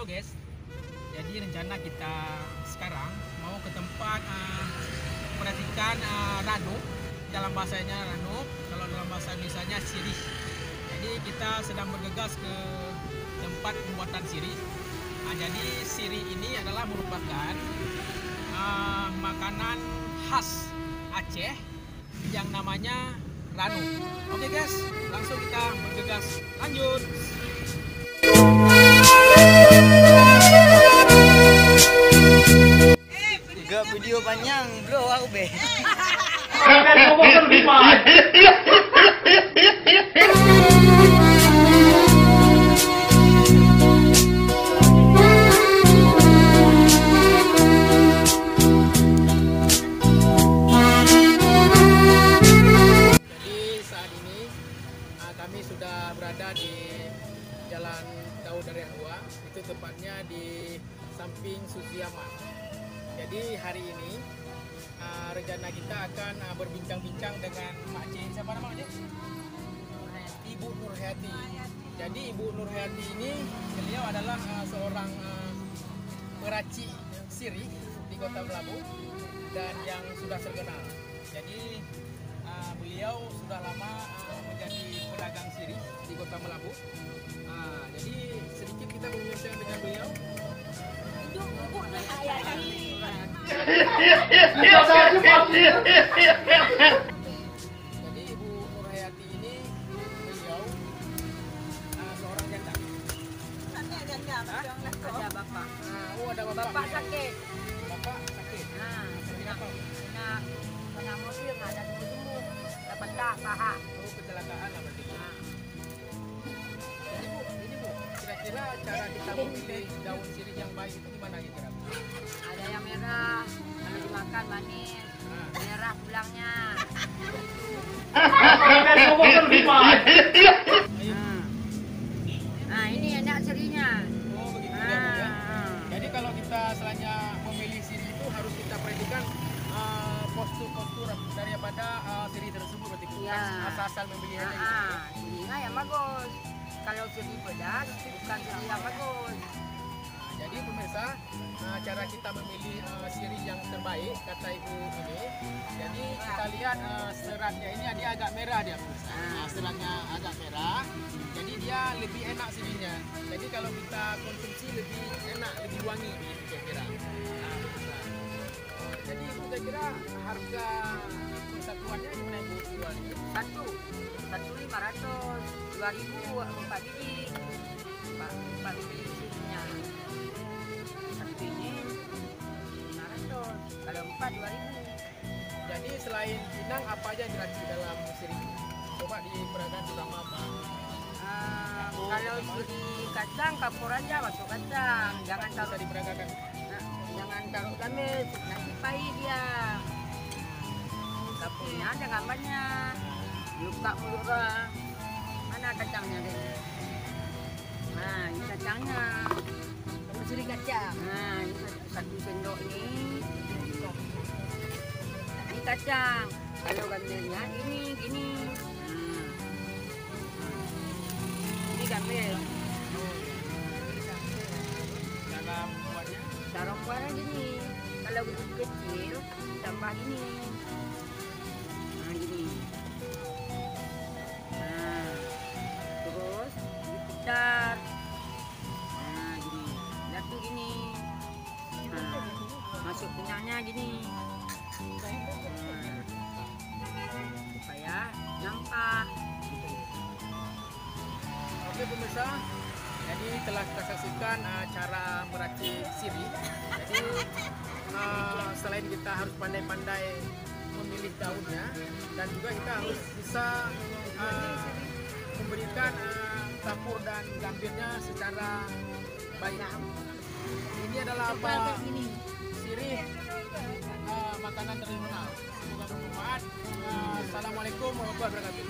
Halo guys, jadi rencana kita sekarang mau ke tempat perhatikan ranu, dalam bahasanya ranu, kalau dalam bahasa Indonesianya sirih. Jadi kita sedang bergegas ke tempat pembuatan sirih. Jadi sirih ini adalah merupakan makanan khas Aceh yang namanya ranu. Oke guys, langsung kita bergegas, lanjut. Gak video panjang bro aku be. Jadi saat ini kami sudah berada di Jalan Daud Dareh 2, itu tepatnya di samping Suziaman. Jadi hari ini rencana kita akan berbincang-bincang dengan Mak Cik. Siapa nama Mak Cik? Ibu Nurhayati. Jadi Ibu Nurhayati ini beliau adalah seorang peracik sirih di Kota Melabu dan yang sudah terkenal. Jadi beliau sudah lama menjadi pedagang sirih di Kota Melabu. Jadi sedikit kita berbincang dengan beliau. Jadi Ibu Nurhayati ini beliau seorang janda. Ada bapak. Oh, ada bapak. Bapak sakit. Bapak sakit. Nah, Sakit apa? kena mobil nggak ada tumbuh dapat dah paha. Oh, kecelakaan lah berarti. Jadi Bu, ini Bu, kira-kira cara kita memilih daun sirih yang baik itu gimana kira-kira? Ada yang merah, kalau dimakan manis. Merah tulangnya. Nah, ini enak sirinya. Oh, begitu ya Bu ya. Jadi kalau kita selanjutnya memilih sirih itu harus kita perhatikan postur-postur daripada sirih tersebut berarti bukan Iya. asal-asal memilih aja gitu. Sirinya yang bagus. Kalau sirih pedas, bukan sirih yang bagus. Jadi pemirsa, cara kita memilih sirih yang terbaik kata ibu ini. Jadi kita lihat seratnya ini dia agak merah dia pemirsa. Seratnya agak merah. Jadi dia lebih enak sirihnya. Jadi kalau kita konsumsi lebih enak, lebih wangi begitu kira-kira. Pemirsa. Jadi ibu kira-kira harga persatuannya gimana ibu jual ini? Satu 500, 2000, 4 biji. 4 biji sirinya. Satu ini 500, kalau 4 2000. Jadi selain pinang apa aja yang diracik dalam sirih ini? Coba diperagakan terutama apa? Kalau di kacang, kapur aja masuk kacang. Jangan Bisa taruh diperagakan. jangan taruh tamis, nanti pahit dia. Kapurnya jangan banyak. Luka mulut orang. Mana kacangnya deh? Nah, ini kacangnya. Sirih kacang. Nah, ini satu sendok ini. Ini kacang. Kalau gambelnya gini. Ini gambel. Dalam buatnya Cara buatnya gini. Kalau begitu kecil, tambah gini. Nah, gini. Nah, terus diputar. Nah, gini. Jatuh gini. Nah, masuk pinangnya gini. Nah, supaya nampak. Oke pemirsa, jadi telah kita saksikan cara meracik sirih. Jadi selain kita harus pandai-pandai memilih daunnya, dan juga kita harus bisa memberikan kapur dan gambirnya secara baik. Ini adalah sirih makanan tradisional. Semoga bermanfaat. Assalamualaikum warahmatullahi wabarakatuh.